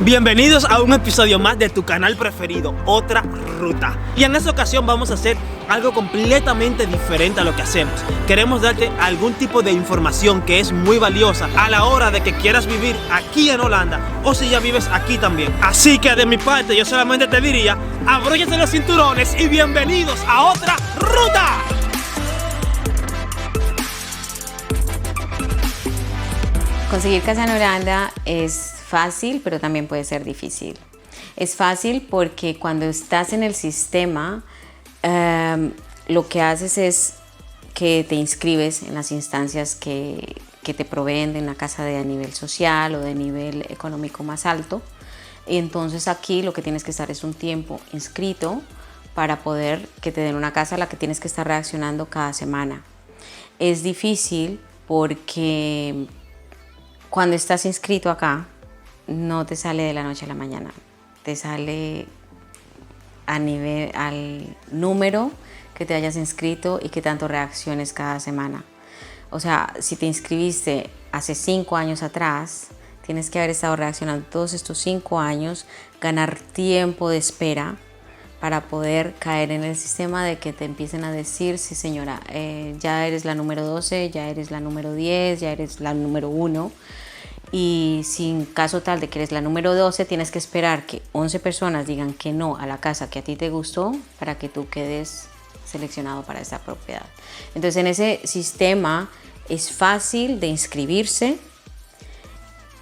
Bienvenidos a un episodio más de tu canal preferido, Otra Ruta. Y en esta ocasión vamos a hacer algo completamente diferente a lo que hacemos. Queremos darte algún tipo de información que es muy valiosa a la hora de que quieras vivir aquí en Holanda o si ya vives aquí también. Así que de mi parte yo solamente te diría, abróchate los cinturones y bienvenidos a Otra Ruta. Conseguir casa en Holanda es fácil, pero también puede ser difícil. Es fácil porque cuando estás en el sistema, lo que haces es que te inscribes en las instancias que te proveen de una casa de nivel social o de nivel económico más alto. Y entonces aquí lo que tienes que estar es un tiempo inscrito para poder que te den una casa a la que tienes que estar reaccionando cada semana. Es difícil porque cuando estás inscrito acá, no te sale de la noche a la mañana, te sale al número que te hayas inscrito y que tanto reacciones cada semana. O sea, si te inscribiste hace 5 años atrás, tienes que haber estado reaccionando todos estos 5 años, ganar tiempo de espera para poder caer en el sistema de que te empiecen a decir, sí señora, ya eres la número 12, ya eres la número 10, ya eres la número 1. Y si en caso tal de que eres la número 12, tienes que esperar que 11 personas digan que no a la casa que a ti te gustó para que tú quedes seleccionado para esa propiedad. Entonces en ese sistema es fácil de inscribirse,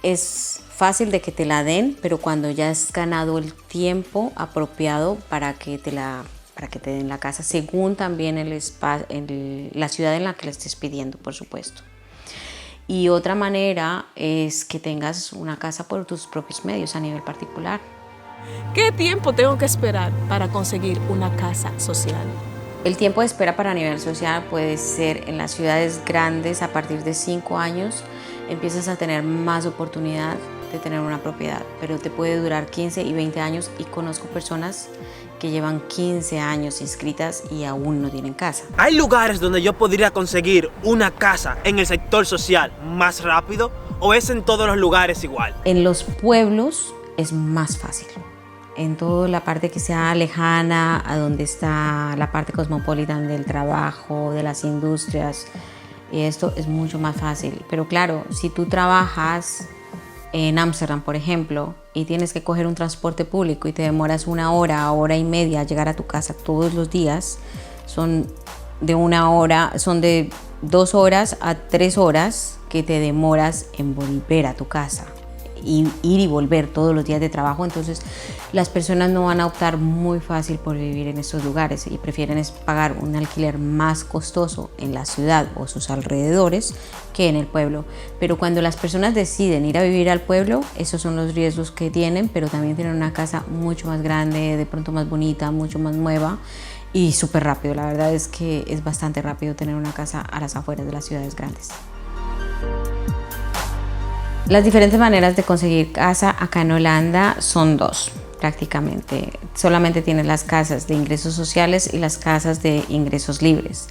es fácil de que te la den, pero cuando ya has ganado el tiempo apropiado para que te den la casa, según también la ciudad en la que la estés pidiendo, por supuesto. Y otra manera es que tengas una casa por tus propios medios a nivel particular. ¿Qué tiempo tengo que esperar para conseguir una casa social? El tiempo de espera para nivel social puede ser en las ciudades grandes. A partir de 5 años empiezas a tener más oportunidad de tener una propiedad, pero te puede durar 15 y 20 años y conozco personas que llevan 15 años inscritas y aún no tienen casa. ¿Hay lugares donde yo podría conseguir una casa en el sector social más rápido o es en todos los lugares igual? En los pueblos es más fácil. En toda la parte que sea lejana a donde está la parte cosmopolitan del trabajo, de las industrias, y esto es mucho más fácil. Pero claro, si tú trabajas en Ámsterdam, por ejemplo, y tienes que coger un transporte público y te demoras 1 hora, hora y media a llegar a tu casa todos los días, son de 2 horas a 3 horas que te demoras en volver a tu casa y ir y volver todos los días de trabajo. Entonces las personas no van a optar muy fácil por vivir en estos lugares y prefieren pagar un alquiler más costoso en la ciudad o sus alrededores que en el pueblo. Pero cuando las personas deciden ir a vivir al pueblo, esos son los riesgos que tienen, pero también tienen una casa mucho más grande, de pronto más bonita, mucho más nueva y súper rápido. La verdad es que es bastante rápido tener una casa a las afueras de las ciudades grandes. Las diferentes maneras de conseguir casa acá en Holanda son 2, prácticamente. Solamente tienes las casas de ingresos sociales y las casas de ingresos libres.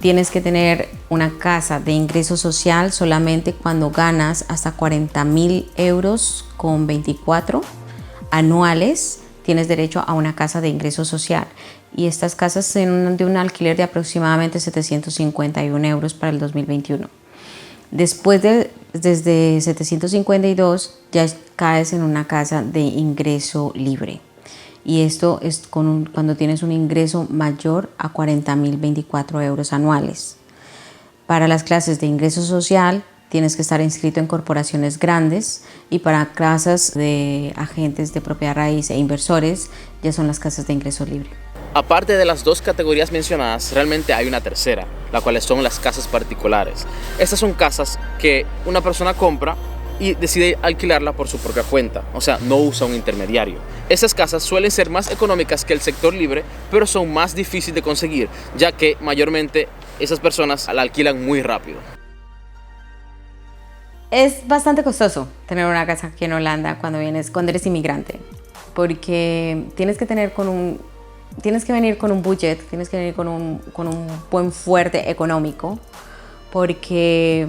Tienes que tener una casa de ingreso social solamente cuando ganas hasta 40.000 euros con 24 anuales. Tienes derecho a una casa de ingreso social. Y estas casas son de un alquiler de aproximadamente 751 euros para el 2021. Desde 752 ya caes en una casa de ingreso libre. Y esto es cuando tienes un ingreso mayor a 40.024 euros anuales. Para las clases de ingreso social tienes que estar inscrito en corporaciones grandes y para casas de agentes de propiedad raíz e inversores ya son las casas de ingreso libre. Aparte de las 2 categorías mencionadas, realmente hay una tercera, la cual son las casas particulares. Estas son casas que una persona compra y decide alquilarla por su propia cuenta, o sea, no usa un intermediario. Esas casas suelen ser más económicas que el sector libre, pero son más difíciles de conseguir, ya que mayormente esas personas la alquilan muy rápido. Es bastante costoso tener una casa aquí en Holanda cuando eres inmigrante, porque tienes que venir con un budget, tienes que venir con un buen fuerte económico, porque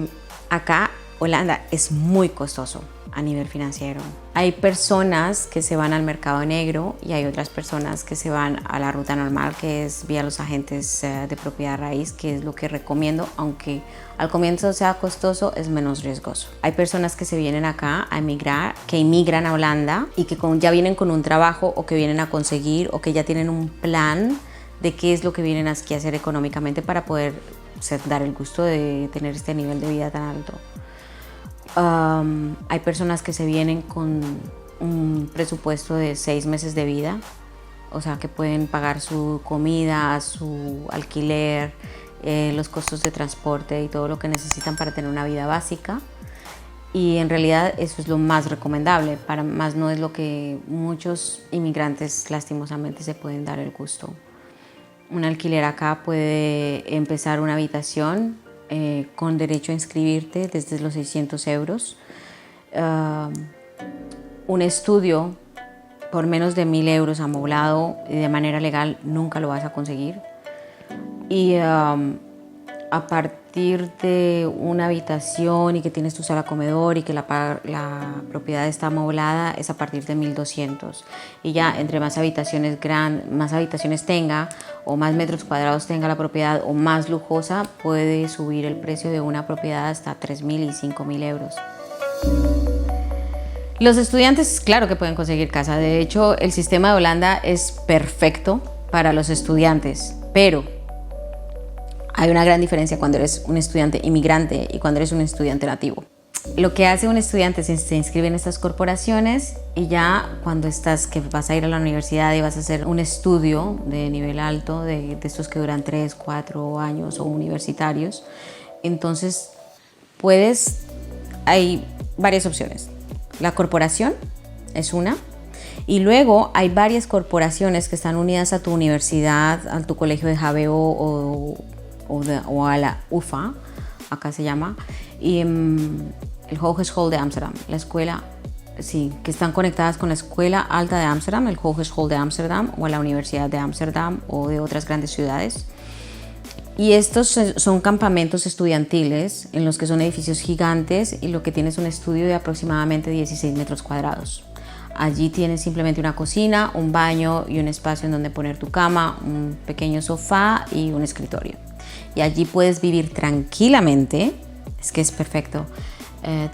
acá Holanda es muy costoso. a nivel financiero. Hay personas que se van al mercado negro y hay otras personas que se van a la ruta normal, que es vía los agentes de propiedad raíz, que es lo que recomiendo, aunque al comienzo sea costoso, es menos riesgoso. Hay personas que se vienen acá a emigrar, que inmigran a Holanda y que ya vienen con un trabajo o que vienen a conseguir o que ya tienen un plan de qué es lo que vienen aquí a hacer económicamente para poder dar el gusto de tener este nivel de vida tan alto. Hay personas que se vienen con un presupuesto de 6 meses de vida, o sea que pueden pagar su comida, su alquiler, los costos de transporte y todo lo que necesitan para tener una vida básica. Y en realidad eso es lo más recomendable, más no es lo que muchos inmigrantes lastimosamente se pueden dar el gusto. Un alquiler acá puede empezar una habitación con derecho a inscribirte desde los 600 euros. Un estudio por menos de 1.000 euros amoblado y de manera legal nunca lo vas a conseguir. Y a partir de una habitación y que tienes tu sala comedor y que la propiedad está amoblada es a partir de 1.200. Y ya entre más habitaciones tenga o más metros cuadrados tenga la propiedad o más lujosa, puede subir el precio de una propiedad hasta 3.000 y 5.000 euros. Los estudiantes, claro que pueden conseguir casa. De hecho, el sistema de Holanda es perfecto para los estudiantes, pero hay una gran diferencia cuando eres un estudiante inmigrante y cuando eres un estudiante nativo. Lo que hace un estudiante es se inscribe en estas corporaciones y ya cuando que vas a ir a la universidad y vas a hacer un estudio de nivel alto, de estos que duran 3, 4 años o universitarios, entonces hay varias opciones. La corporación es una. Y luego hay varias corporaciones que están unidas a tu universidad, a tu colegio de HBO o a la UvA, acá se llama, y el Hogeschool de Ámsterdam, la escuela, sí, que están conectadas con la Escuela Alta de Ámsterdam, el Hogeschool de Ámsterdam o a la Universidad de Ámsterdam o de otras grandes ciudades. Y estos son campamentos estudiantiles en los que son edificios gigantes y lo que tienes un estudio de aproximadamente 16 metros cuadrados. Allí tienes simplemente una cocina, un baño y un espacio en donde poner tu cama, un pequeño sofá y un escritorio. Y allí puedes vivir tranquilamente, es que es perfecto,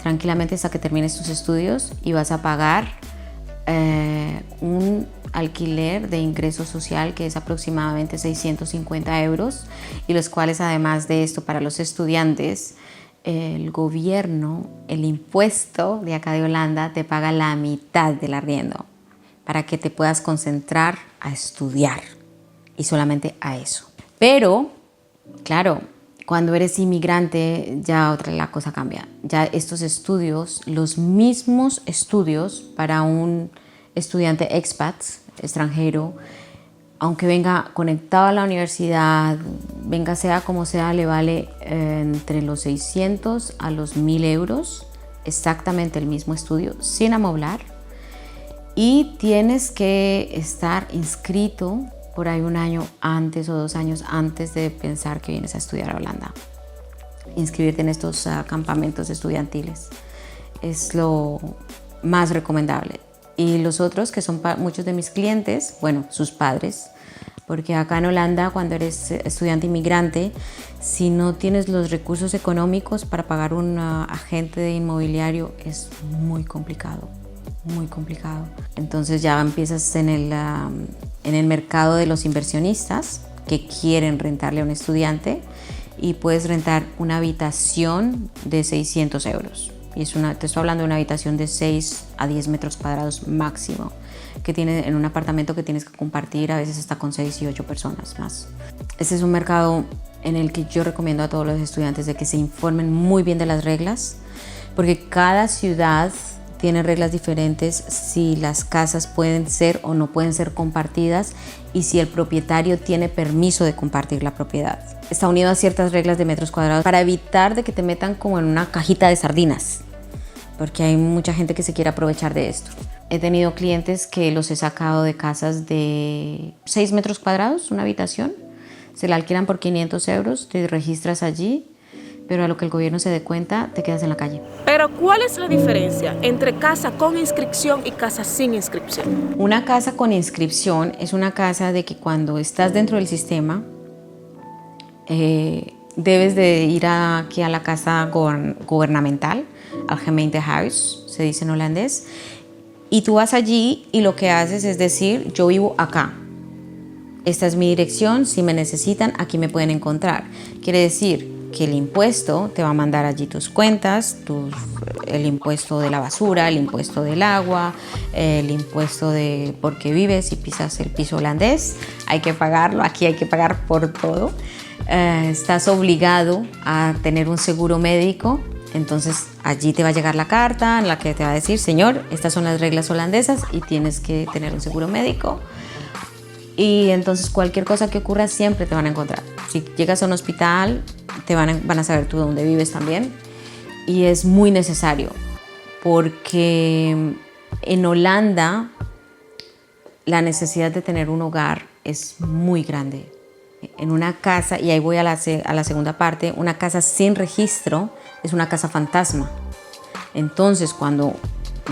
tranquilamente hasta que termines tus estudios y vas a pagar un alquiler de ingreso social que es aproximadamente 650 euros y los cuales además de esto para los estudiantes el gobierno, el impuesto de acá de Holanda te paga la mitad del arriendo para que te puedas concentrar a estudiar y solamente a eso. Pero, claro, cuando eres inmigrante ya la cosa cambia. Ya estos estudios, los mismos estudios para un estudiante expat, extranjero, aunque venga conectado a la universidad, venga sea como sea, le vale entre los 600 a los 1.000 euros, exactamente el mismo estudio, sin amoblar. Y tienes que estar inscrito por ahí 1 año antes o 2 años antes de pensar que vienes a estudiar a Holanda. Inscribirte en estos campamentos estudiantiles es lo más recomendable. Y los otros, que son muchos de mis clientes, bueno, sus padres, porque acá en Holanda, cuando eres estudiante inmigrante, si no tienes los recursos económicos para pagar un agente de inmobiliario, es muy complicado, muy complicado. Entonces ya empiezas en el mercado de los inversionistas que quieren rentarle a un estudiante y puedes rentar una habitación de 600 euros. Y te estoy hablando de una habitación de 6 a 10 metros cuadrados máximo, que tiene en un apartamento que tienes que compartir a veces hasta con 6 y 8 personas más. Este es un mercado en el que yo recomiendo a todos los estudiantes de que se informen muy bien de las reglas, porque cada ciudad tiene reglas diferentes si las casas pueden ser o no pueden ser compartidas y si el propietario tiene permiso de compartir la propiedad. Está unido a ciertas reglas de metros cuadrados para evitar de que te metan como en una cajita de sardinas, porque hay mucha gente que se quiere aprovechar de esto. He tenido clientes que los he sacado de casas de 6 metros cuadrados, una habitación, se la alquilan por 500 euros, te registras allí, pero a lo que el gobierno se dé cuenta, te quedas en la calle. Pero ¿cuál es la diferencia entre casa con inscripción y casa sin inscripción? Una casa con inscripción es una casa de que cuando estás dentro del sistema, debes de ir aquí a la casa gubernamental, al gemeentehuis, se dice en holandés, y tú vas allí y lo que haces es decir, yo vivo acá. Esta es mi dirección, si me necesitan, aquí me pueden encontrar. Quiere decir que el impuesto te va a mandar allí tus cuentas, el impuesto de la basura, el impuesto del agua, el impuesto de porque vives y pisas el piso holandés. Hay que pagarlo, aquí hay que pagar por todo. Estás obligado a tener un seguro médico, entonces allí te va a llegar la carta en la que te va a decir, señor, estas son las reglas holandesas y tienes que tener un seguro médico. Y entonces cualquier cosa que ocurra siempre te van a encontrar. Si llegas a un hospital, van a saber tú dónde vives también. Y es muy necesario porque en Holanda la necesidad de tener un hogar es muy grande. En una casa, y ahí voy a la segunda parte, una casa sin registro es una casa fantasma. Entonces cuando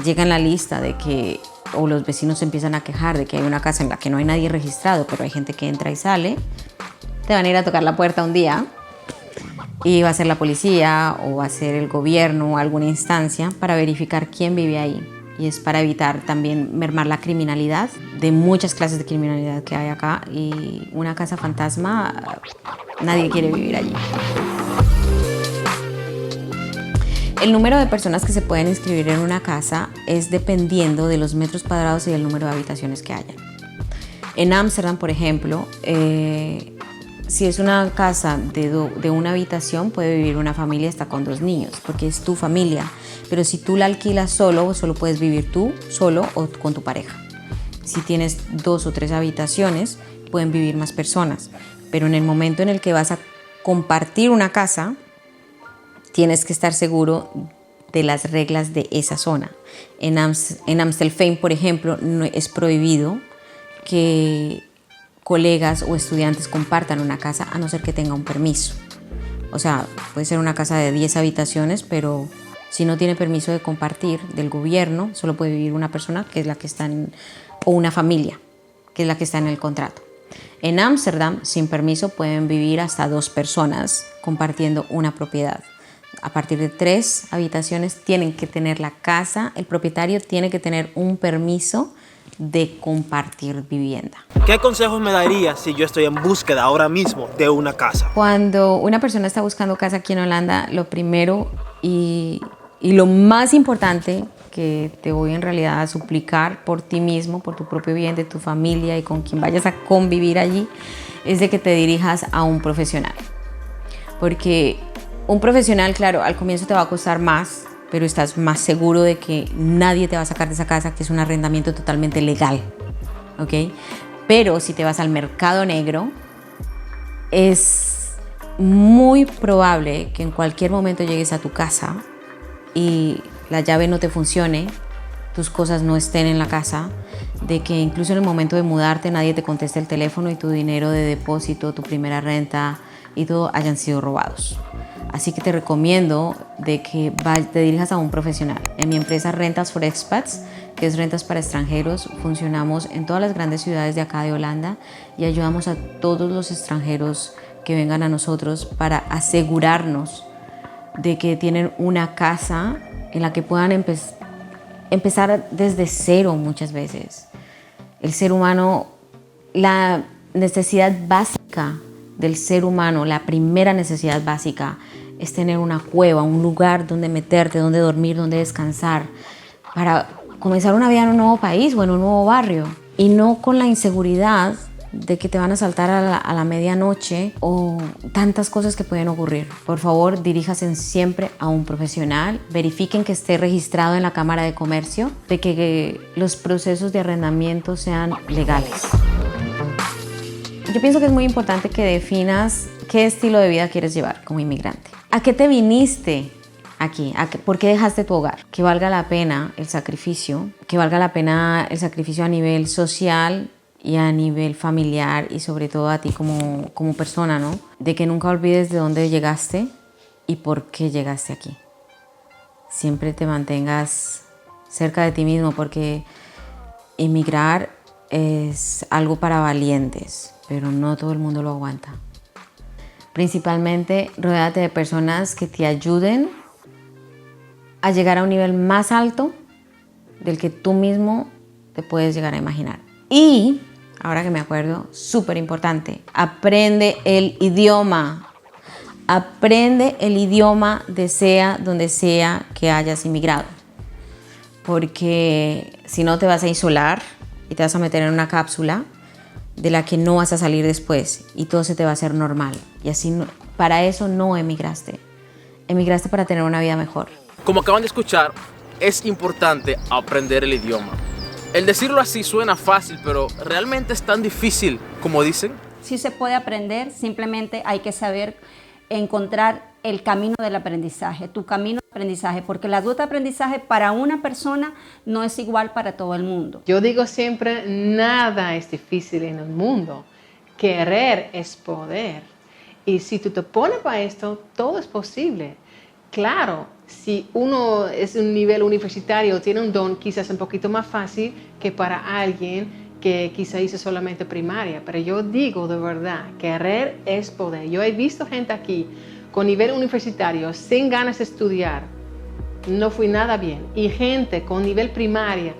llega en la lista de que o los vecinos se empiezan a quejar de que hay una casa en la que no hay nadie registrado, pero hay gente que entra y sale, te van a ir a tocar la puerta un día y va a ser la policía o va a ser el gobierno o alguna instancia para verificar quién vive ahí. Y es para evitar también mermar la criminalidad, de muchas clases de criminalidad que hay acá. Y una casa fantasma, nadie quiere vivir allí. El número de personas que se pueden inscribir en una casa es dependiendo de los metros cuadrados y del número de habitaciones que hayan. En Ámsterdam, por ejemplo, si es una casa de una habitación, puede vivir una familia hasta con 2 niños, porque es tu familia. Pero si tú la alquilas solo puedes vivir tú solo o con tu pareja. Si tienes 2 o 3 habitaciones, pueden vivir más personas. Pero en el momento en el que vas a compartir una casa, tienes que estar seguro de las reglas de esa zona. En Amstelveen, por ejemplo, no es prohibido que colegas o estudiantes compartan una casa a no ser que tenga un permiso. O sea, puede ser una casa de 10 habitaciones, pero si no tiene permiso de compartir del gobierno, solo puede vivir una persona que es la que está o una familia, que es la que está en el contrato. En Ámsterdam, sin permiso, pueden vivir hasta 2 personas compartiendo una propiedad. A partir de 3 habitaciones tienen que tener la casa, el propietario tiene que tener un permiso de compartir vivienda. ¿Qué consejos me darías si yo estoy en búsqueda ahora mismo de una casa? Cuando una persona está buscando casa aquí en Holanda, lo primero y lo más importante que te voy en realidad a suplicar por ti mismo, por tu propio bien, de tu familia y con quien vayas a convivir allí, es de que te dirijas a un profesional. Porque un profesional, claro, al comienzo te va a costar más, pero estás más seguro de que nadie te va a sacar de esa casa, que es un arrendamiento totalmente legal, ¿ok? Pero si te vas al mercado negro, es muy probable que en cualquier momento llegues a tu casa y la llave no te funcione, tus cosas no estén en la casa, de que incluso en el momento de mudarte nadie te conteste el teléfono y tu dinero de depósito, tu primera renta y todo hayan sido robados. Así que te recomiendo de que te dirijas a un profesional. En mi empresa Rentas for Expats, que es rentas para extranjeros, funcionamos en todas las grandes ciudades de acá de Holanda y ayudamos a todos los extranjeros que vengan a nosotros para asegurarnos de que tienen una casa en la que puedan empezar desde cero muchas veces. El ser humano, la necesidad básica del ser humano, la primera necesidad básica es tener una cueva, un lugar donde meterte, donde dormir, donde descansar, para comenzar una vida en un nuevo país o en un nuevo barrio. Y no con la inseguridad de que te van a asaltar a la medianoche o tantas cosas que pueden ocurrir. Por favor, diríjase siempre a un profesional, verifiquen que esté registrado en la Cámara de Comercio, de que los procesos de arrendamiento sean legales. Yo pienso que es muy importante que definas qué estilo de vida quieres llevar como inmigrante. ¿A qué te viniste aquí? ¿Por qué dejaste tu hogar? Que valga la pena el sacrificio, a nivel social y a nivel familiar y sobre todo a ti como persona, ¿no? De que nunca olvides de dónde llegaste y por qué llegaste aquí. Siempre te mantengas cerca de ti mismo, porque emigrar es algo para valientes, pero no todo el mundo lo aguanta. Principalmente, rodéate de personas que te ayuden a llegar a un nivel más alto del que tú mismo te puedes llegar a imaginar. Y, ahora que me acuerdo, súper importante, aprende el idioma. Aprende el idioma donde sea que hayas inmigrado. Porque si no te vas a isolar y te vas a meter en una cápsula de la que no vas a salir después y todo se te va a hacer normal. Y así para eso no emigraste. Emigraste para tener una vida mejor. Como acaban de escuchar, es importante aprender el idioma. El decirlo así suena fácil, pero ¿realmente es tan difícil como dicen? Sí se puede aprender, simplemente hay que saber encontrar el camino del aprendizaje, tu camino de aprendizaje, porque la ruta de aprendizaje para una persona no es igual para todo el mundo. Yo digo siempre, nada es difícil en el mundo. Querer es poder. Y si tú te pones para esto, todo es posible. Claro, si uno es un nivel universitario, tiene un don, quizás un poquito más fácil que para alguien que quizá hizo solamente primaria, pero yo digo de verdad, querer es poder. Yo he visto gente aquí con nivel universitario sin ganas de estudiar, no fui nada bien, y gente con nivel primaria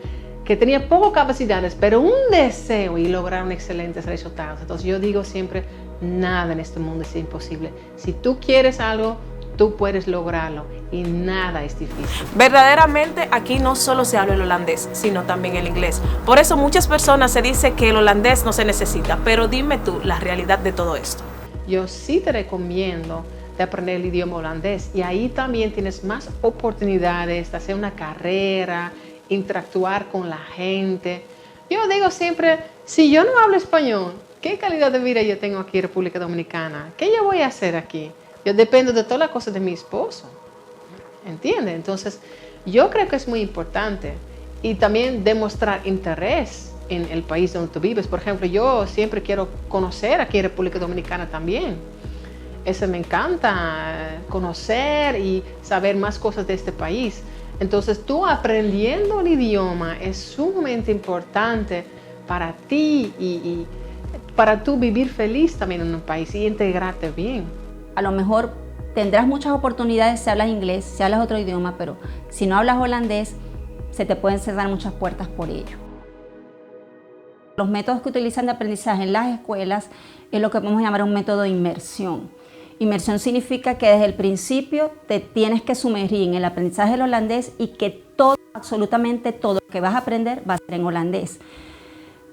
que tenía pocas capacidades, pero un deseo y lograron excelentes resultados. Entonces yo digo siempre, nada en este mundo es imposible. Si tú quieres algo, tú puedes lograrlo y nada es difícil. Verdaderamente aquí no solo se habla el holandés, sino también el inglés. Por eso muchas personas se dice que el holandés no se necesita, pero dime tú la realidad de todo esto. Yo sí te recomiendo de aprender el idioma holandés y ahí también tienes más oportunidades de hacer una carrera, interactuar con la gente. Yo digo siempre, si yo no hablo español, ¿qué calidad de vida yo tengo aquí en República Dominicana? ¿Qué yo voy a hacer aquí? Yo dependo de todas las cosas de mi esposo, ¿entiendes? Entonces, yo creo que es muy importante y también demostrar interés en el país donde tú vives. Por ejemplo, yo siempre quiero conocer aquí en República Dominicana también. Eso me encanta, conocer y saber más cosas de este país. Entonces, tú aprendiendo el idioma es sumamente importante para ti y para tú vivir feliz también en un país y integrarte bien. A lo mejor tendrás muchas oportunidades si hablas inglés, si hablas otro idioma, pero si no hablas holandés, se te pueden cerrar muchas puertas por ello. Los métodos que utilizan de aprendizaje en las escuelas es lo que podemos llamar un método de inmersión. Inmersión significa que desde el principio te tienes que sumergir en el aprendizaje del holandés y que todo, absolutamente todo lo que vas a aprender va a ser en holandés.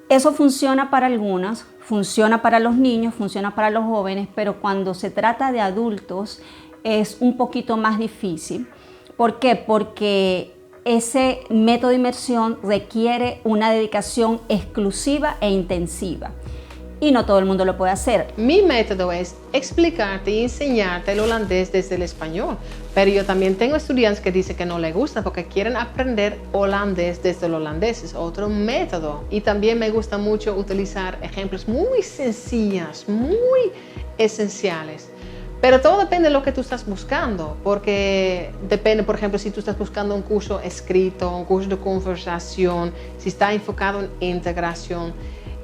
Eso funciona para algunas, funciona para los niños, funciona para los jóvenes, pero cuando se trata de adultos es un poquito más difícil. ¿Por qué? Porque ese método de inmersión requiere una dedicación exclusiva e intensiva. Y no todo el mundo lo puede hacer. Mi método es explicarte y enseñarte el holandés desde el español. Pero yo también tengo estudiantes que dicen que no les gusta porque quieren aprender holandés desde el holandés. Es otro método. Y también me gusta mucho utilizar ejemplos muy sencillos, muy esenciales. Pero todo depende de lo que tú estás buscando. Porque depende, por ejemplo, si tú estás buscando un curso escrito, un curso de conversación, si está enfocado en integración.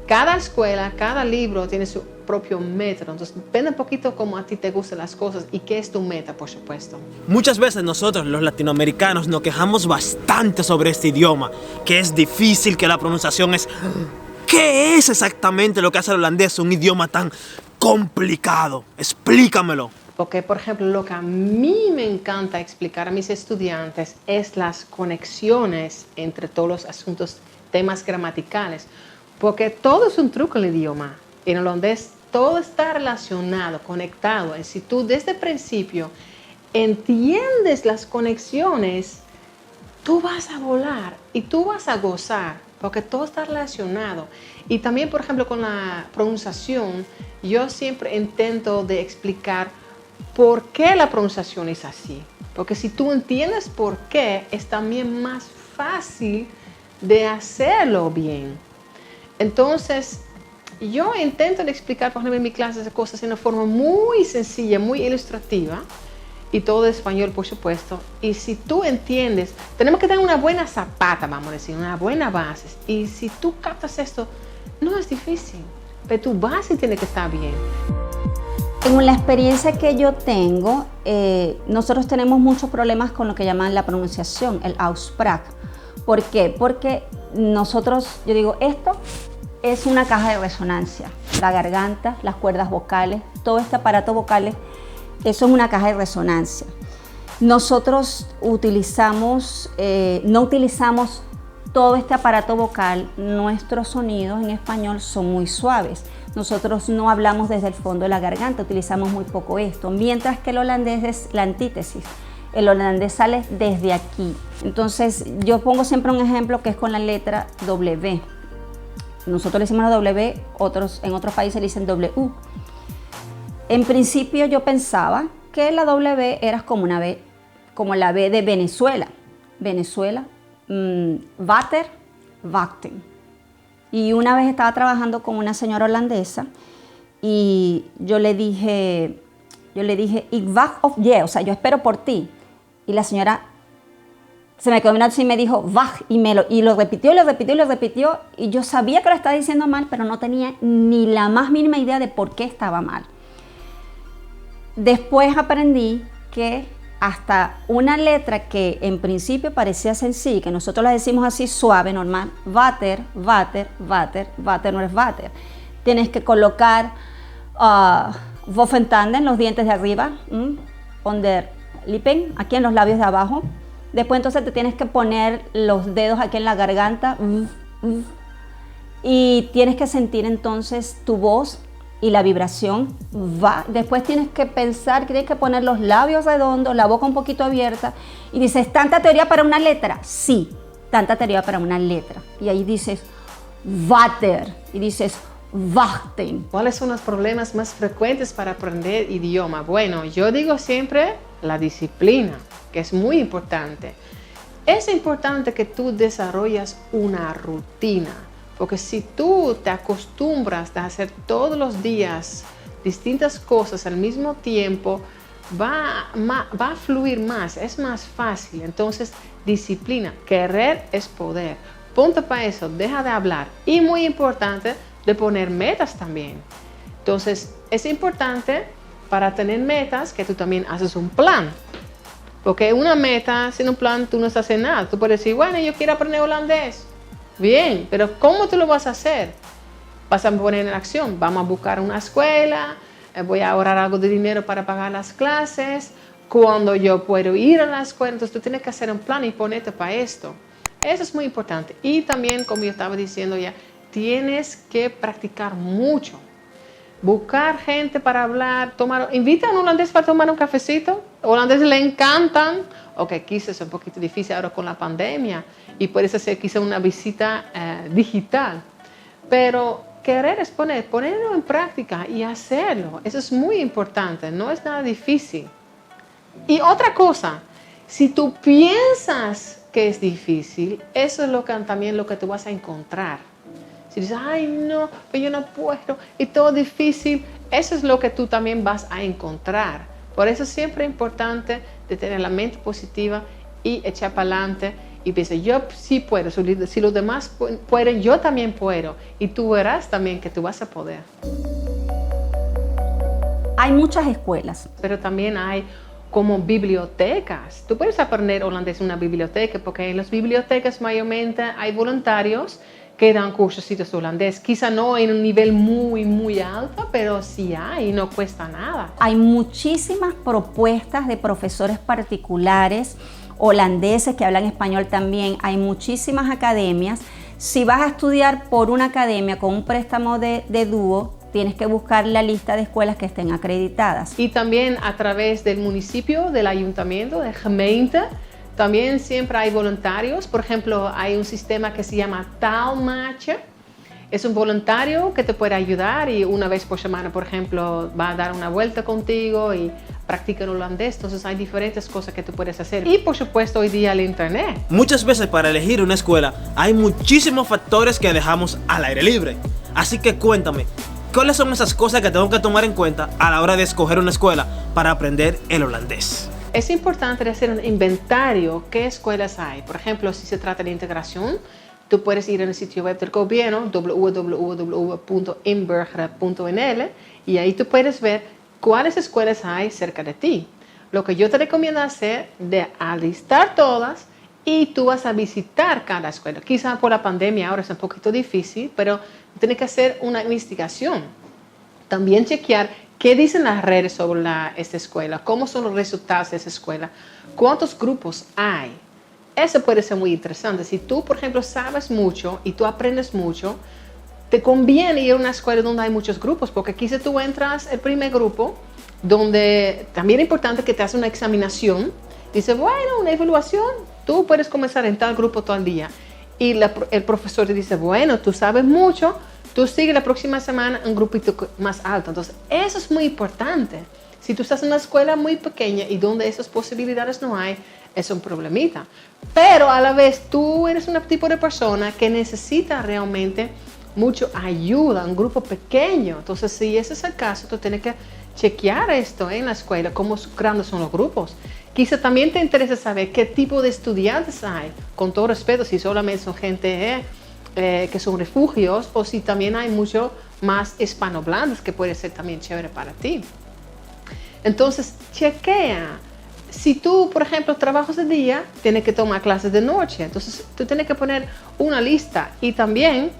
Cada escuela, cada libro tiene su propio método, entonces depende un poquito cómo a ti te gustan las cosas y qué es tu meta, por supuesto. Muchas veces nosotros, los latinoamericanos, nos quejamos bastante sobre este idioma, que es difícil, que la pronunciación es... ¿Qué es exactamente lo que hace el holandés un idioma tan complicado? Explícamelo. Porque, por ejemplo, lo que a mí me encanta explicar a mis estudiantes es las conexiones entre todos los asuntos, temas gramaticales. Porque todo es un truco en el idioma. En holandés todo está relacionado, conectado. Y si tú desde el principio entiendes las conexiones, tú vas a volar y tú vas a gozar, porque todo está relacionado. Y también, por ejemplo, con la pronunciación, yo siempre intento de explicar por qué la pronunciación es así. Porque si tú entiendes por qué, es también más fácil de hacerlo bien. Entonces, yo intento explicar, por ejemplo, en mi clase esas cosas de una forma muy sencilla, muy ilustrativa. y todo español, por supuesto. Y si tú entiendes, tenemos que tener una buena zapata, vamos a decir, una buena base. Y si tú captas esto, no es difícil, pero tu base tiene que estar bien. En la experiencia que yo tengo, nosotros tenemos muchos problemas con lo que llaman la pronunciación, el Aussprache. ¿Por qué? Porque nosotros, yo digo, esto es una caja de resonancia. La garganta, las cuerdas vocales, todo este aparato vocal, eso es una caja de resonancia. Nosotros no utilizamos todo este aparato vocal. Nuestros sonidos en español son muy suaves. Nosotros no hablamos desde el fondo de la garganta, utilizamos muy poco esto, mientras que el holandés es la antítesis. El holandés sale desde aquí. Entonces, yo pongo siempre un ejemplo que es con la letra W. Nosotros le decimos la W, en otros países le dicen W. En principio yo pensaba que la W era como una B, como la B de Venezuela. Venezuela, water, wachten. Y una vez estaba trabajando con una señora holandesa y yo le dije, ik wacht op je, o sea, yo espero por ti. Y la señora se me quedó mirando y me dijo, wacht, y lo repitió, y yo sabía que lo estaba diciendo mal, pero no tenía ni la más mínima idea de por qué estaba mal. Después aprendí que hasta una letra que en principio parecía sencilla, que nosotros la decimos así suave, normal, water, water, water, water no es water. Tienes que colocar Wolfentanden, los dientes de arriba, under lippen, aquí en los labios de abajo. Después entonces te tienes que poner los dedos aquí en la garganta y tienes que sentir entonces tu voz y la vibración va. Después tienes que pensar que tienes que poner los labios redondos, la boca un poquito abierta y dices, ¿tanta teoría para una letra? Sí, tanta teoría para una letra. Y ahí dices, water, y dices, wachten. ¿Cuáles son los problemas más frecuentes para aprender idioma? Bueno, yo digo siempre la disciplina, que es muy importante. Es importante que tú desarrolles una rutina. Porque si tú te acostumbras a hacer todos los días distintas cosas al mismo tiempo, va a fluir más, es más fácil. Entonces, disciplina, querer es poder. Ponte para eso, deja de hablar. Y muy importante, de poner metas también. Entonces, es importante para tener metas que tú también haces un plan. Porque una meta, sin un plan, tú no estás haciendo nada. Tú puedes decir, bueno, yo quiero aprender holandés. Bien, pero ¿cómo tú lo vas a hacer? Vas a poner en acción, vamos a buscar una escuela, voy a ahorrar algo de dinero para pagar las clases, cuando yo puedo ir a la escuela, entonces tú tienes que hacer un plan y ponerte para esto. Eso es muy importante. Y también, como yo estaba diciendo ya, tienes que practicar mucho. Buscar gente para hablar, invita a un holandés para tomar un cafecito. Holandeses le encantan. Ok, quizás es un poquito difícil ahora con la pandemia y puedes hacer quizás una visita digital. Pero querer es ponerlo en práctica y hacerlo. Eso es muy importante, no es nada difícil. Y otra cosa, si tú piensas que es difícil, eso es también lo que tú vas a encontrar. Si dices, ay no, pero yo no puedo, y todo difícil, eso es lo que tú también vas a encontrar. Por eso es siempre importante de tener la mente positiva y echar para adelante y pensar, yo sí puedo, si los demás pueden, yo también puedo. Y tú verás también que tú vas a poder. Hay muchas escuelas. Pero también hay como bibliotecas. Tú puedes aprender holandés en una biblioteca porque en las bibliotecas mayormente hay voluntarios que dan cursos de holandés. Quizá no en un nivel muy alto, pero sí hay, no cuesta nada. Hay muchísimas propuestas de profesores particulares holandeses que hablan español también. Hay muchísimas academias. Si vas a estudiar por una academia con un préstamo de dúo, tienes que buscar la lista de escuelas que estén acreditadas. Y también a través del municipio, del ayuntamiento, de gemeente, también siempre hay voluntarios. Por ejemplo, hay un sistema que se llama Taalmaatje. Es un voluntario que te puede ayudar y una vez por semana, por ejemplo, va a dar una vuelta contigo y practica el holandés. Entonces hay diferentes cosas que tú puedes hacer. Y por supuesto hoy día el internet. Muchas veces para elegir una escuela hay muchísimos factores que dejamos al aire libre. Así que cuéntame, ¿cuáles son esas cosas que tengo que tomar en cuenta a la hora de escoger una escuela para aprender el holandés? es importante hacer un inventario. ¿Qué escuelas hay? Por ejemplo, si se trata de integración, tú puedes ir en el sitio web del gobierno, www.inburger.nl, y ahí tú puedes ver cuáles escuelas hay cerca de ti. Lo que yo te recomiendo hacer es alistar todas y tú vas a visitar cada escuela. Quizá por la pandemia ahora es un poquito difícil, pero tienes que hacer una investigación. También chequear qué dicen las redes sobre esta escuela, cómo son los resultados de esa escuela, cuántos grupos hay. Eso puede ser muy interesante. Si tú, por ejemplo, sabes mucho y tú aprendes mucho, te conviene ir a una escuela donde hay muchos grupos, porque quizá tú entras el primer grupo, donde también es importante que te hagas una examinación. Dice, bueno, una evaluación, tú puedes comenzar en tal grupo todo el día. Y el profesor te dice, bueno, tú sabes mucho, tú sigues la próxima semana un grupito más alto. Entonces, eso es muy importante. Si tú estás en una escuela muy pequeña y donde esas posibilidades no hay, es un problemita. Pero a la vez, tú eres un tipo de persona que necesita realmente mucha ayuda, un grupo pequeño. Entonces, si ese es el caso, tú tienes que chequear esto en la escuela, cómo grandes son los grupos. Quizá también te interesa saber qué tipo de estudiantes hay, con todo respeto, si solamente son gente que son refugios o si también hay mucho más hispanohablantes, que puede ser también chévere para ti. Entonces, chequea. Si tú, por ejemplo, trabajas de día, tienes que tomar clases de noche. Entonces, tú tienes que poner una lista. Y también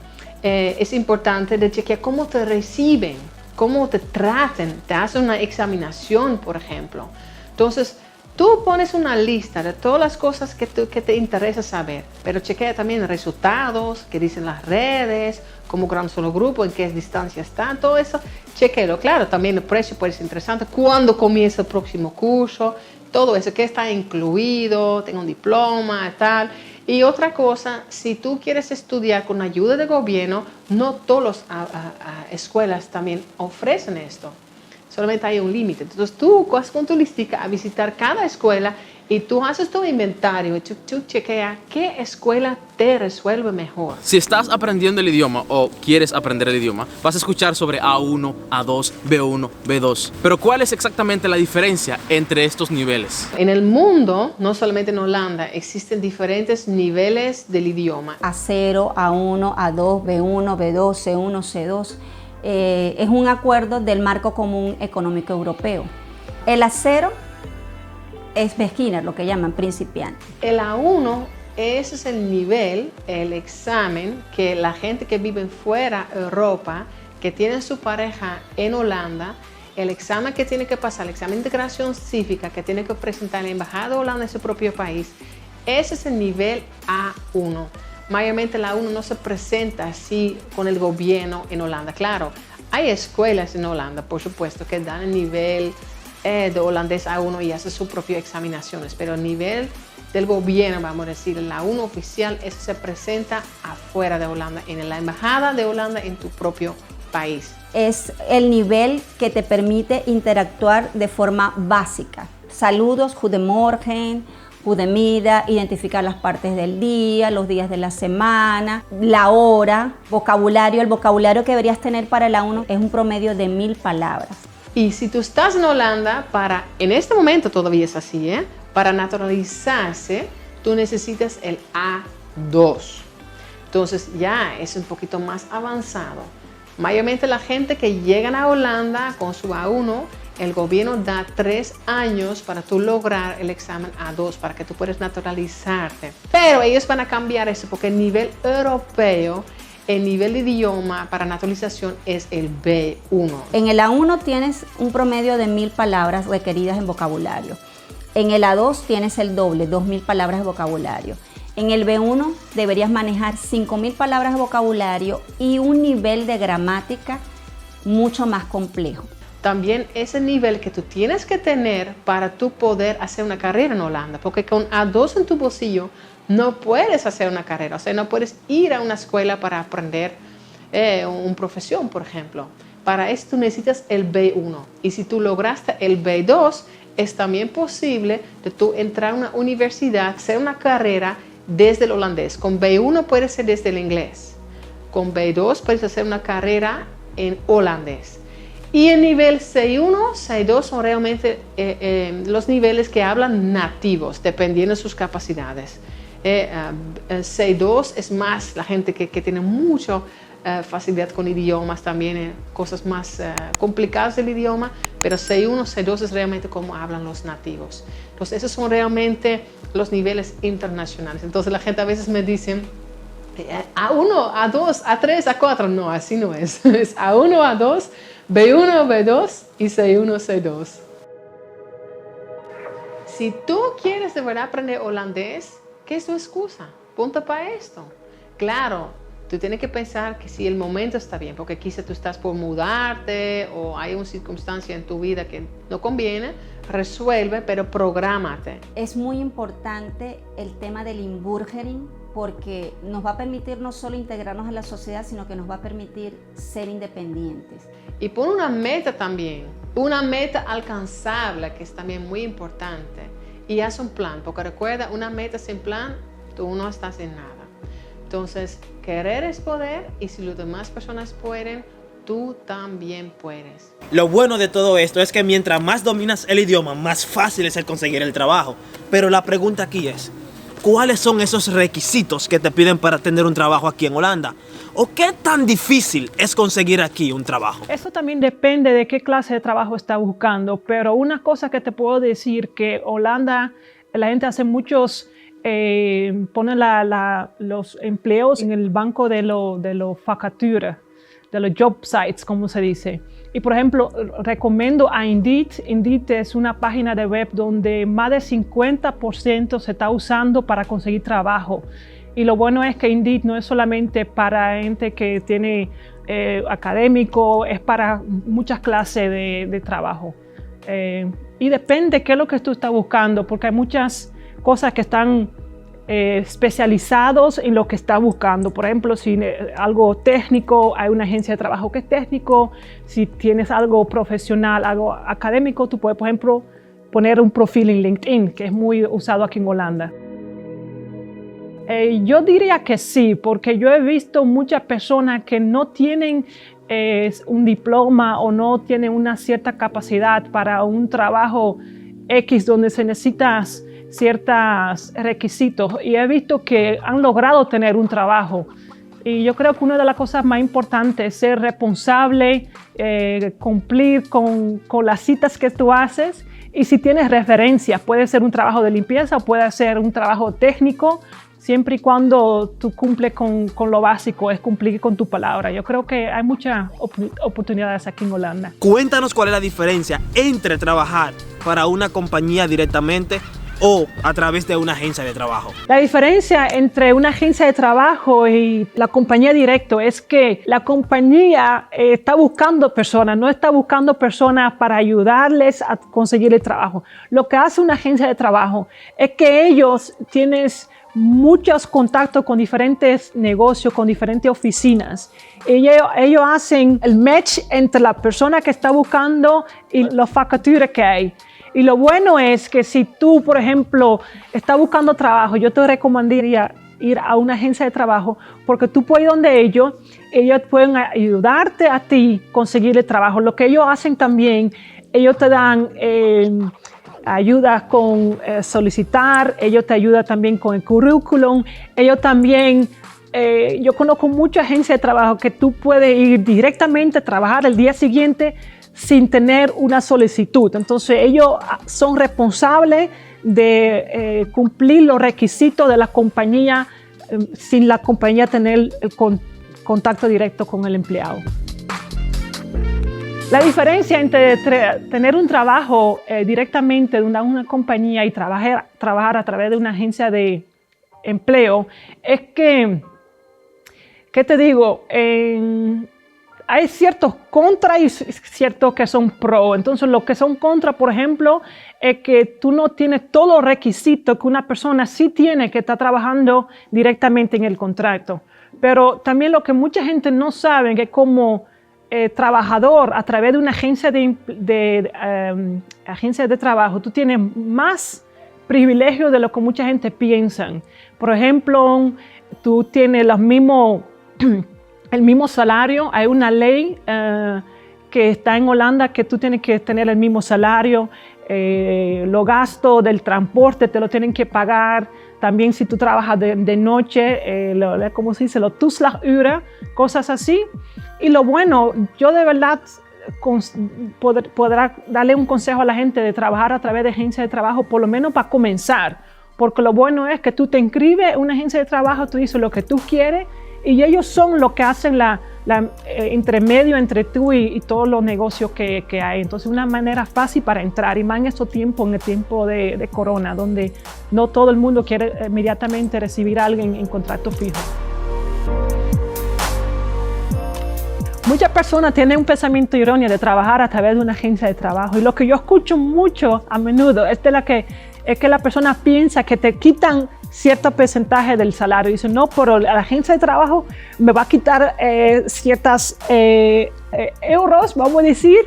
es importante de chequear cómo te reciben, cómo te traten, te hacen una examinación, por ejemplo. Entonces, tú pones una lista de todas las cosas que te interesa saber, pero chequea también resultados, qué dicen las redes, cómo grandes son los grupos, en qué distancia están, todo eso, chequéalo. Claro, también el precio puede ser interesante, cuándo comienza el próximo curso, todo eso, qué está incluido, tengo un diploma, tal. Y otra cosa, si tú quieres estudiar con ayuda del gobierno, no todas las escuelas también ofrecen esto. Solamente hay un límite. Entonces tú vas con tu listica a visitar cada escuela y tú haces tu inventario y tú chequeas qué escuela te resuelve mejor. Si estás aprendiendo el idioma o quieres aprender el idioma, vas a escuchar sobre A1, A2, B1, B2. Pero ¿cuál es exactamente la diferencia entre estos niveles? En el mundo, no solamente en Holanda, existen diferentes niveles del idioma. A0, A1, A2, B1, B2, C1, C2. Es un acuerdo del Marco Común Económico Europeo. El A0 es beginner, lo que llaman principiante. El A1, ese es el nivel, el examen que la gente que vive fuera de Europa, que tiene su pareja en Holanda, el examen que tiene que pasar, el examen de integración cívica que tiene que presentar en la Embajada de Holanda en su propio país, ese es el nivel A1. Mayormente la A1 no se presenta así con el gobierno en Holanda. Claro, hay escuelas en Holanda, por supuesto, que dan el nivel de holandés A1 y hacen sus propias examinaciones, pero el nivel del gobierno, vamos a decir, la A1 oficial, eso se presenta afuera de Holanda, en la Embajada de Holanda en tu propio país. Es el nivel que te permite interactuar de forma básica. Saludos, goedemorgen, goedemiddag, identificar las partes del día, los días de la semana, la hora, vocabulario. El vocabulario que deberías tener para el A1 es un promedio de 1000 palabras. Y si tú estás en Holanda, en este momento todavía es así, para naturalizarse, tú necesitas el A2. Entonces ya es un poquito más avanzado. Mayormente la gente que llegan a Holanda con su A1, el gobierno da 3 años para tú lograr el examen A2, para que tú puedas naturalizarte. Pero ellos van a cambiar eso porque el nivel europeo, el nivel de idioma para naturalización es el B1. En el A1 tienes un promedio de 1000 palabras requeridas en vocabulario. En el A2 tienes el doble, 2000 palabras de vocabulario. En el B1 deberías manejar 5000 palabras de vocabulario y un nivel de gramática mucho más complejo. También ese nivel que tú tienes que tener para tú poder hacer una carrera en Holanda, porque con A2 en tu bolsillo no puedes hacer una carrera, o sea, no puedes ir a una escuela para aprender una profesión, por ejemplo. Para eso tú necesitas el B1, y si tú lograste el B2, es también posible de tú entrar a una universidad, hacer una carrera desde el holandés. Con B1 puedes ser desde el inglés, con B2 puedes hacer una carrera en holandés. Y el nivel C1, C2 son realmente los niveles que hablan nativos, dependiendo de sus capacidades. C2 es más la gente que tiene mucha facilidad con idiomas, también cosas más complicadas del idioma, pero C1, C2 es realmente como hablan los nativos. Entonces esos son realmente los niveles internacionales. Entonces la gente a veces me dice A1, A2, A3, A4, no, así no es. Es A1, A2, B1, B2 y C1, C2. Si tú quieres de verdad aprender holandés, ¿qué es tu excusa? Ponte para esto. Claro, tú tienes que pensar que si el momento está bien, porque quizá tú estás por mudarte o hay una circunstancia en tu vida que no conviene, resuelve, pero prográmate. Es muy importante el tema del inburgering porque nos va a permitir no solo integrarnos a la sociedad, sino que nos va a permitir ser independientes. Y pon una meta también, una meta alcanzable, que es también muy importante. Y haz un plan, porque recuerda, una meta sin plan, tú no estás en nada. Entonces, querer es poder, y si las demás personas pueden, tú también puedes. Lo bueno de todo esto es que mientras más dominas el idioma, más fácil es el conseguir el trabajo. Pero la pregunta aquí es, ¿cuáles son esos requisitos que te piden para tener un trabajo aquí en Holanda? ¿O qué tan difícil es conseguir aquí un trabajo? Eso también depende de qué clase de trabajo estás buscando, pero una cosa que te puedo decir que Holanda, la gente hace muchos, pone los empleos en el banco de los vacaturas, de los job sites, como se dice. Y por ejemplo, recomiendo a Indeed. Indeed es una página de web donde más del 50% se está usando para conseguir trabajo. Y lo bueno es que Indeed no es solamente para gente que tiene académico, es para muchas clases de trabajo. Y depende qué es lo que tú estás buscando, porque hay muchas cosas que están especializados en lo que está buscando. Por ejemplo, si algo técnico, hay una agencia de trabajo que es técnico. Si tienes algo profesional, algo académico, tú puedes, por ejemplo, poner un perfil en LinkedIn, que es muy usado aquí en Holanda. Yo diría que sí, porque yo he visto muchas personas que no tienen un diploma o no tienen una cierta capacidad para un trabajo X donde se necesitan ciertos requisitos, y he visto que han logrado tener un trabajo. Y yo creo que una de las cosas más importantes es ser responsable, cumplir con las citas que tú haces, y si tienes referencias, puede ser un trabajo de limpieza o puede ser un trabajo técnico, siempre y cuando tú cumples con lo básico, es cumplir con tu palabra. Yo creo que hay muchas oportunidades aquí en Holanda. Cuéntanos cuál es la diferencia entre trabajar para una compañía directamente o a través de una agencia de trabajo. La diferencia entre una agencia de trabajo y la compañía directo es que la compañía está buscando personas, no está buscando personas para ayudarles a conseguir el trabajo. Lo que hace una agencia de trabajo es que ellos tienen muchos contactos con diferentes negocios, con diferentes oficinas. Ellos hacen el match entre la persona que está buscando y los vacaturas que hay. Y lo bueno es que si tú, por ejemplo, estás buscando trabajo, yo te recomendaría ir a una agencia de trabajo, porque tú puedes ir donde ellos pueden ayudarte a ti conseguir el trabajo. Lo que ellos hacen también, ellos te dan ayuda con solicitar, ellos te ayudan también con el currículum, ellos también, yo conozco muchas agencias de trabajo que tú puedes ir directamente a trabajar el día siguiente sin tener una solicitud. Entonces ellos son responsables de cumplir los requisitos de la compañía sin la compañía tener el contacto directo con el empleado. La diferencia entre tener un trabajo directamente de una compañía y trabajar a través de una agencia de empleo es que, ¿qué te digo? Hay ciertos contras y ciertos que son pro. Entonces, lo que son contra, por ejemplo, es que tú no tienes todos los requisitos que una persona sí tiene que está trabajando directamente en el contrato. Pero también lo que mucha gente no sabe es que como trabajador a través de una agencia agencia de trabajo, tú tienes más privilegios de lo que mucha gente piensa. Por ejemplo, tú tienes el mismo salario. Hay una ley que está en Holanda que tú tienes que tener el mismo salario, los gastos del transporte te lo tienen que pagar, también si tú trabajas de noche, ¿cómo se dice? Los toeslaguren, cosas así. Y lo bueno, yo de verdad podrá darle un consejo a la gente de trabajar a través de agencias de trabajo, por lo menos para comenzar, porque lo bueno es que tú te inscribes en una agencia de trabajo, tú dices lo que tú quieres y ellos son los que hacen la intermedio entre tú y todos los negocios que hay. Entonces, una manera fácil para entrar, y más en estos tiempos, en el tiempo de corona, donde no todo el mundo quiere inmediatamente recibir a alguien en contrato fijo. Muchas personas tienen un pensamiento erróneo de trabajar a través de una agencia de trabajo, y lo que yo escucho mucho a menudo es que la persona piensa que te quitan cierto porcentaje del salario. Dice, no, pero la agencia de trabajo me va a quitar ciertas euros, vamos a decir,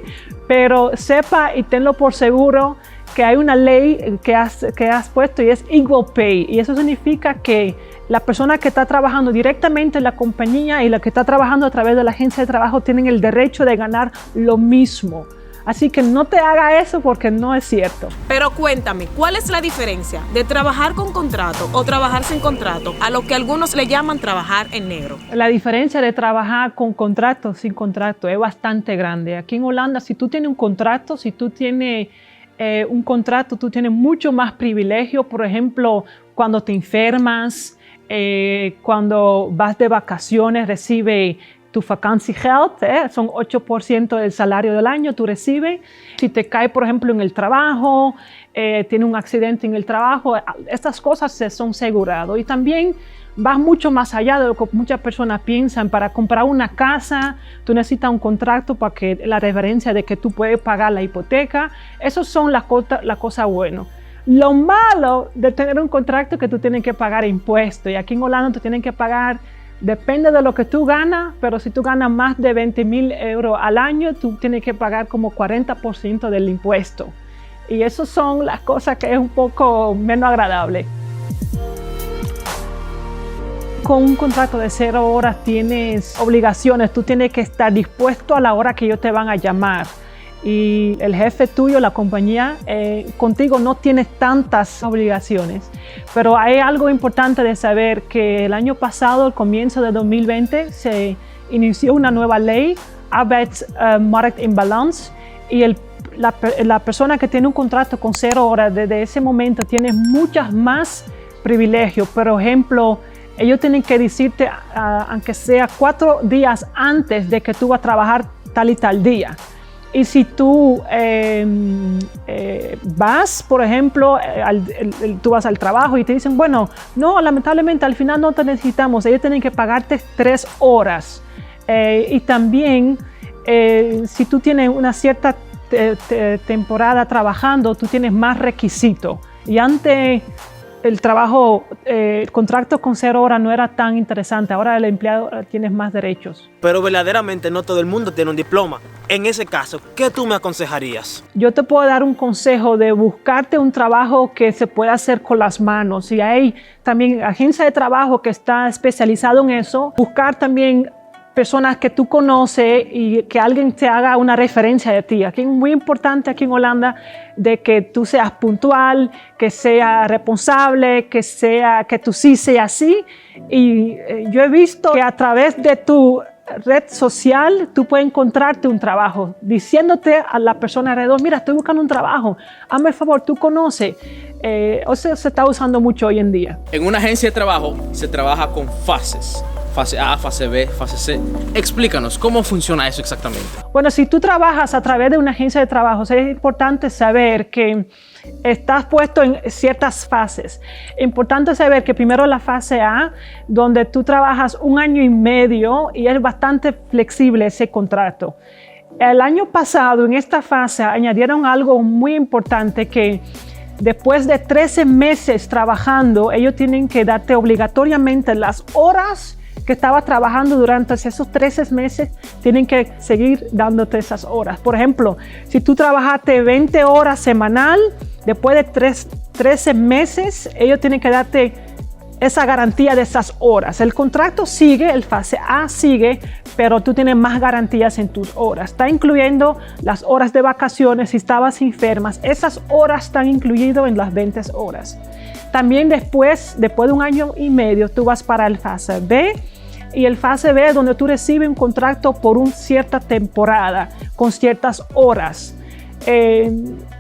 pero sepa y tenlo por seguro que hay una ley que has puesto y es Equal Pay, y eso significa que la persona que está trabajando directamente en la compañía y la que está trabajando a través de la agencia de trabajo tienen el derecho de ganar lo mismo. Así que no te haga eso porque no es cierto. Pero cuéntame, ¿cuál es la diferencia de trabajar con contrato o trabajar sin contrato a lo que algunos le llaman trabajar en negro? La diferencia de trabajar con contrato o sin contrato es bastante grande. Aquí en Holanda, si tú tienes un contrato, tú tienes mucho más privilegio. Por ejemplo, cuando te enfermas, cuando vas de vacaciones, recibe tu vakantiegeld, son 8% del salario del año, tú recibes. Si te cae, por ejemplo, en el trabajo, tiene un accidente en el trabajo, estas cosas son aseguradas. Y también vas mucho más allá de lo que muchas personas piensan. Para comprar una casa, tú necesitas un contrato para que la referencia de que tú puedes pagar la hipoteca. Esas son las cosas buenas. Lo malo de tener un contrato es que tú tienes que pagar impuestos. Y aquí en Holanda tú tienes que pagar, depende de lo que tú ganas, pero si tú ganas más de 20.000 euros al año, tú tienes que pagar como 40% del impuesto. Y esas son las cosas que es un poco menos agradable. Con un contrato de 0 horas tienes obligaciones, tú tienes que estar dispuesto a la hora que ellos te van a llamar. Y el jefe tuyo, la compañía, contigo no tienes tantas obligaciones. Pero hay algo importante de saber que el año pasado, al comienzo de 2020, se inició una nueva ley, Arbeidsmarkt in Balans, y la persona que tiene un contrato con 0 horas, desde ese momento tiene muchas más privilegios. Por ejemplo, ellos tienen que decirte, aunque sea 4 días antes de que tú vas a trabajar tal y tal día. Y si tú vas, por ejemplo, tú vas al trabajo y te dicen, bueno, no, lamentablemente al final no te necesitamos, ellos tienen que pagarte 3 horas. Y también, si tú tienes una cierta temporada trabajando, tú tienes más requisitos. Y antes el contrato con 0 horas no era tan interesante. Ahora el empleado tiene más derechos. Pero verdaderamente no todo el mundo tiene un diploma. En ese caso, ¿qué tú me aconsejarías? Yo te puedo dar un consejo de buscarte un trabajo que se pueda hacer con las manos. Y hay también agencia de trabajo que está especializado en eso. Buscar también personas que tú conoces y que alguien te haga una referencia de ti. Aquí es muy importante aquí en Holanda de que tú seas puntual, que seas responsable, que tú sí seas así. Y yo he visto que a través de tu red social tú puedes encontrarte un trabajo, diciéndote a la persona alrededor, mira, estoy buscando un trabajo, hazme el favor, tú conoces. Eso se está usando mucho hoy en día. En una agencia de trabajo se trabaja con fases. Fase A, fase B, fase C. Explícanos, ¿cómo funciona eso exactamente? Bueno, si tú trabajas a través de una agencia de trabajo, es importante saber que estás puesto en ciertas fases. Es importante saber que primero la fase A, donde tú trabajas 1 año y medio y es bastante flexible ese contrato. El año pasado, en esta fase, añadieron algo muy importante que después de 13 meses trabajando, ellos tienen que darte obligatoriamente las horas que estabas trabajando durante esos 13 meses, tienen que seguir dándote esas horas. Por ejemplo, si tú trabajaste 20 horas semanal, después de 13 meses, ellos tienen que darte esa garantía de esas horas. El contrato sigue, el fase A sigue, pero tú tienes más garantías en tus horas. Está incluyendo las horas de vacaciones, si estabas enfermas, esas horas están incluidas en las 20 horas. También después de 1 año y medio, tú vas para el fase B, y el fase B es donde tú recibes un contrato por una cierta temporada, con ciertas horas.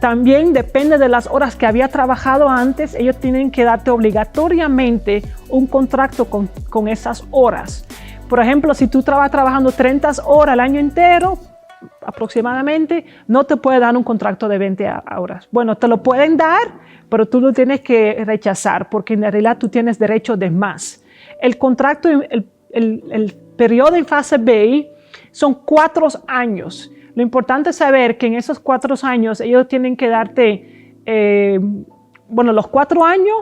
También depende de las horas que había trabajado antes, ellos tienen que darte obligatoriamente un contrato con esas horas. Por ejemplo, si tú estabas trabajando 30 horas el año entero, aproximadamente, no te puede dar un contrato de 20 horas. Bueno, te lo pueden dar, pero tú lo tienes que rechazar porque en realidad tú tienes derecho de más. El contrato, el periodo en fase B son 4 años. Lo importante es saber que en esos 4 años ellos tienen que darte, los 4 años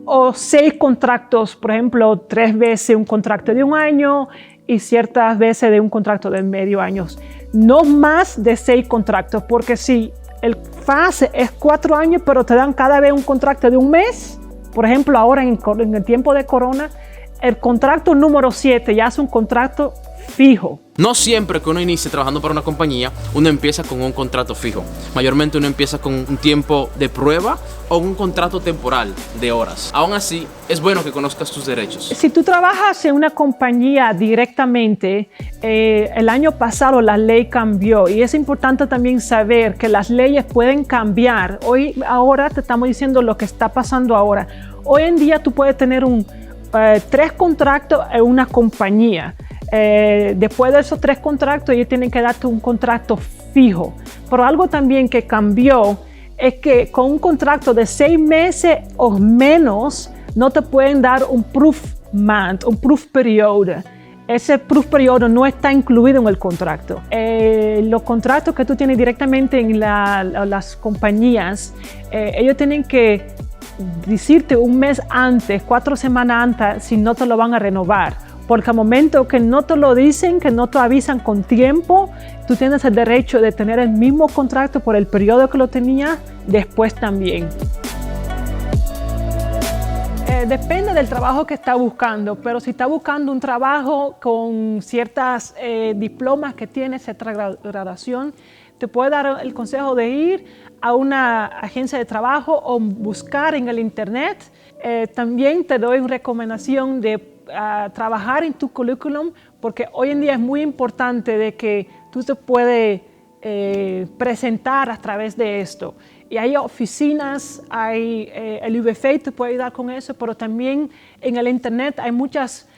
o 6 contratos, por ejemplo, 3 veces un contrato de 1 año y ciertas veces de un contrato de medio año. No más de 6 contratos, porque si el fase es 4 años, pero te dan cada vez un contrato de 1 mes, por ejemplo, ahora en el tiempo de corona, el contrato número 7 ya es un contrato fijo. No siempre que uno inicie trabajando para una compañía, uno empieza con un contrato fijo. Mayormente uno empieza con un tiempo de prueba o un contrato temporal de horas. Aún así, es bueno que conozcas tus derechos. Si tú trabajas en una compañía directamente, el año pasado la ley cambió y es importante también saber que las leyes pueden cambiar. Ahora te estamos diciendo lo que está pasando ahora. Hoy en día tú puedes tener 3 contratos en una compañía. Después de esos 3 contratos, ellos tienen que darte un contrato fijo. Pero algo también que cambió es que con un contrato de 6 meses o menos, no te pueden dar un proof month, un proof period. Ese proof period no está incluido en el contrato. Los contratos que tú tienes directamente en las compañías, ellos tienen que decirte 1 mes antes, 4 semanas antes, si no te lo van a renovar. Porque al momento que no te lo dicen, que no te avisan con tiempo, tú tienes el derecho de tener el mismo contrato por el periodo que lo tenías después también. Depende del trabajo que está buscando, pero si está buscando un trabajo con ciertas diplomas que tiene, cierta graduación, te puede dar el consejo de ir a una agencia de trabajo o buscar en el internet. También te doy una recomendación de trabajar en tu currículum, porque hoy en día es muy importante de que tú te puedes presentar a través de esto. Y hay oficinas, el UBFA te puede ayudar con eso, pero también en el internet hay muchas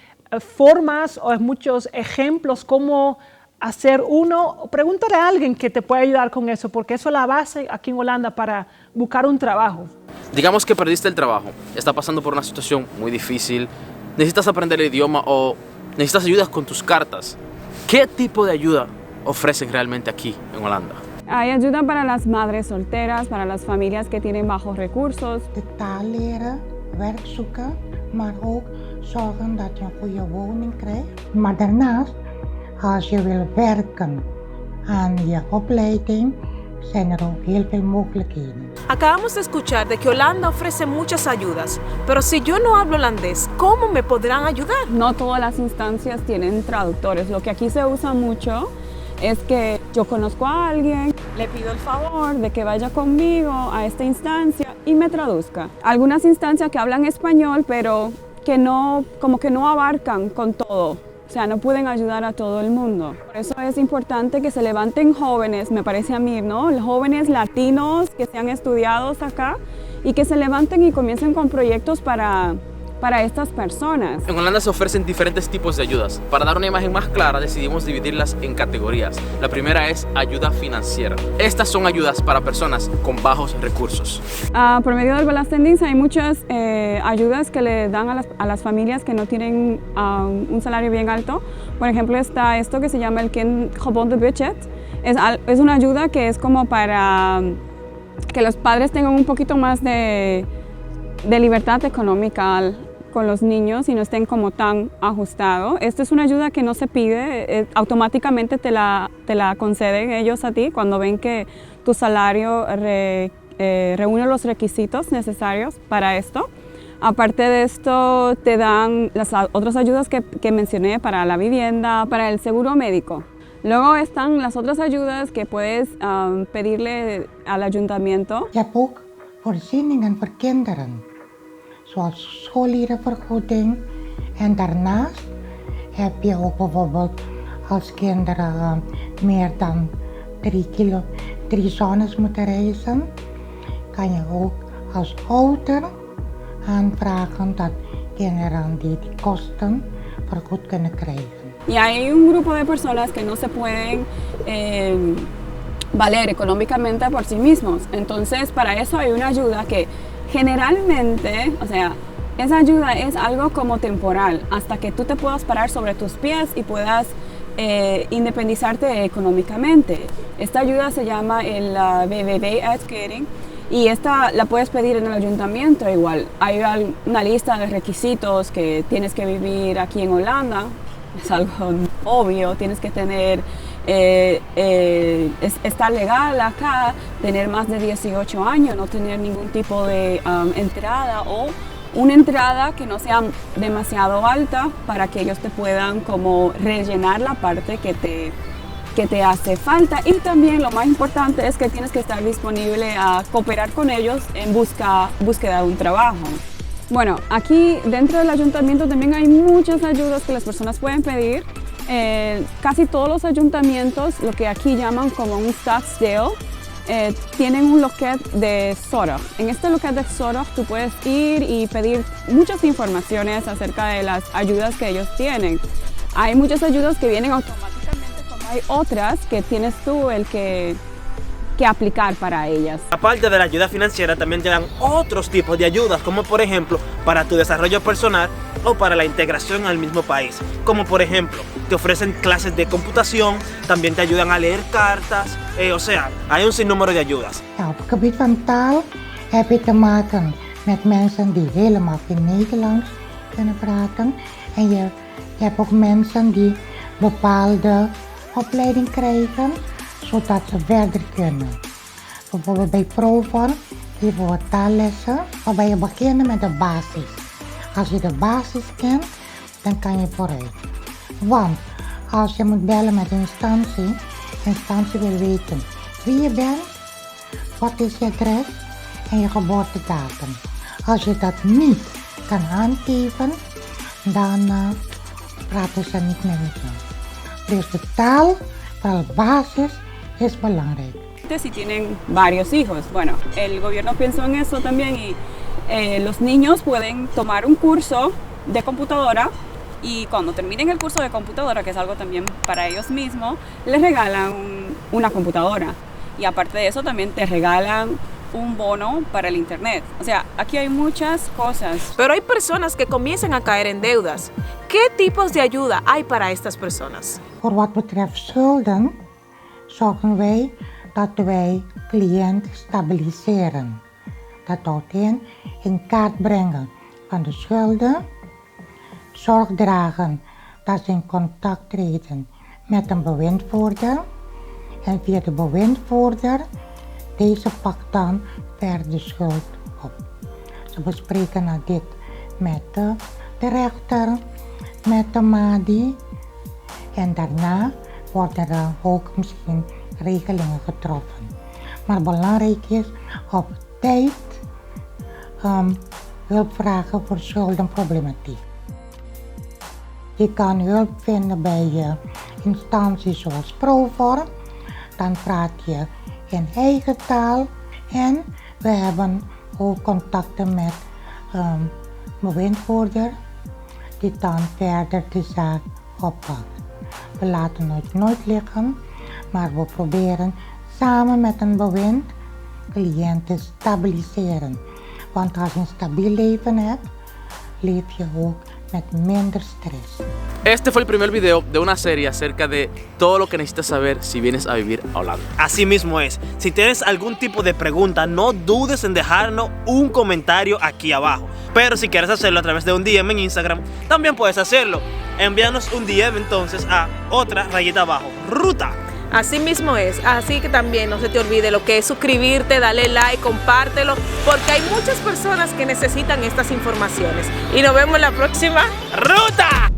formas o muchos ejemplos cómo hacer uno. Pregúntale a alguien que te pueda ayudar con eso, porque eso es la base aquí en Holanda para buscar un trabajo. Digamos que perdiste el trabajo, está pasando por una situación muy difícil, necesitas aprender el idioma o necesitas ayuda con tus cartas. ¿Qué tipo de ayuda ofrecen realmente aquí en Holanda? Hay ayuda para las madres solteras, para las familias que tienen bajos recursos. De taal leren, werk zoeken, maar ook zorgen dat je een goede woning krijgt. Maar daarnaast, als je wil werken aan je opleiding, zijn er ook heel veel mogelijkheden. Acabamos de escuchar de que Holanda ofrece muchas ayudas, pero si yo no hablo holandés, ¿cómo me podrán ayudar? No todas las instancias tienen traductores. Lo que aquí se usa mucho es que yo conozco a alguien, le pido el favor de que vaya conmigo a esta instancia y me traduzca. Algunas instancias que hablan español, pero que no, como que no abarcan con todo. O sea, no pueden ayudar a todo el mundo. Por eso es importante que se levanten jóvenes, me parece a mí, ¿no? Jóvenes latinos que sean estudiados acá y que se levanten y comiencen con proyectos para estas personas. En Holanda se ofrecen diferentes tipos de ayudas. Para dar una imagen más clara, decidimos dividirlas en categorías. La primera es ayuda financiera. Estas son ayudas para personas con bajos recursos. Por medio del Belastingdienst hay muchas ayudas que le dan a las familias que no tienen un salario bien alto. Por ejemplo, está esto que se llama el Kindgebonden Budget. Es una ayuda que es como para que los padres tengan un poquito más de libertad económica con los niños y no estén como tan ajustados. Esta es una ayuda que no se pide, automáticamente te la conceden ellos a ti cuando ven que tu salario reúne los requisitos necesarios para esto. Aparte de esto, te dan las otras ayudas que mencioné para la vivienda, para el seguro médico. Luego están las otras ayudas que puedes pedirle al ayuntamiento. Je hebt ook voorzieningen voor kinderen, zoals schoollierenvergoeding. En daarnaast heb je ook bijvoorbeeld als kinderen meer dan 3 zones moeten reizen, kan je ook als ouder aanvragen dat kinderen die kosten vergoed kunnen krijgen. Y hay un grupo de personas que no se pueden valer económicamente por sí mismos. Entonces, para eso hay una ayuda que generalmente, o sea, esa ayuda es algo como temporal, hasta que tú te puedas parar sobre tus pies y puedas independizarte económicamente. Esta ayuda se llama el BBB-uitkering y esta la puedes pedir en el ayuntamiento igual. Hay una lista de requisitos que tienes que vivir aquí en Holanda. Es algo obvio, tienes que tener, estar legal acá, tener más de 18 años, no tener ningún tipo de entrada o una entrada que no sea demasiado alta para que ellos te puedan como rellenar la parte que te hace falta. Y también lo más importante es que tienes que estar disponible a cooperar con ellos en búsqueda de un trabajo. Bueno, aquí dentro del ayuntamiento también hay muchas ayudas que las personas pueden pedir. Casi todos los ayuntamientos, lo que aquí llaman como un stadsdeel, tienen un loket de zorg. En este loket de zorg tú puedes ir y pedir muchas informaciones acerca de las ayudas que ellos tienen. Hay muchas ayudas que vienen automáticamente, como hay otras que tienes tú que aplicar para ellas. Aparte de la ayuda financiera, también te dan otros tipos de ayudas, como por ejemplo para tu desarrollo personal o para la integración al mismo país. Como por ejemplo, te ofrecen clases de computación, también te ayudan a leer cartas, o sea, hay un sinnúmero de ayudas. Op het gebied van taal heb je te maken met mensen die helemaal geen Nederlands kunnen praten. En je hebt ook mensen die bepaalde opleiding krijgen, zodat ze verder kunnen. Bijvoorbeeld bij Provorm geven we taallessen, waarbij je begint met de basis. Als je de basis kent, dan kan je vooruit. Want als je moet bellen met een instantie wil weten wie je bent, wat is je adres en je geboortedatum. Als je dat niet kan aangeven, dan praten ze niet meer met je. Dus de taal, vooral basis, es belangrijk. Si tienen varios hijos, bueno, el gobierno pensó en eso también y los niños pueden tomar un curso de computadora y cuando terminen el curso de computadora, que es algo también para ellos mismos, les regalan una computadora y aparte de eso también te regalan un bono para el internet. O sea, aquí hay muchas cosas. Pero hay personas que comienzan a caer en deudas. ¿Qué tipos de ayuda hay para estas personas? Voor wat betreft schulden, zorgen wij dat wij cliënt stabiliseren. Dat houdt in kaart brengen van de schulden, zorg dragen dat ze in contact treden met een bewindvoerder en via de bewindvoerder, deze pakt dan verder de schuld op. Ze bespreken dit met de rechter, met de MADI en daarna worden er ook misschien regelingen getroffen. Maar belangrijk is op tijd hulp vragen voor schuldenproblematiek. Je kan hulp vinden bij instanties zoals Provorm, dan praat je in eigen taal en we hebben ook contacten met bewindvoerder die dan verder de zaak oppakt. We laten het nooit liggen, maar we proberen samen met een bewind cliënten stabiliseren. Want als je een stabiel leven hebt, leef je ook met minder stress. Este fue el primer video de una serie acerca de todo lo que necesitas saber si vienes a vivir a Holanda. Así mismo es. Si tienes algún tipo de pregunta, no dudes en dejarnos un comentario aquí abajo. Pero si quieres hacerlo a través de un DM en Instagram, también puedes hacerlo. Envíanos un DM entonces a _ruta. Así mismo es, así que también no se te olvide lo que es suscribirte, dale like, compártelo, porque hay muchas personas que necesitan estas informaciones. Y nos vemos en la próxima ruta.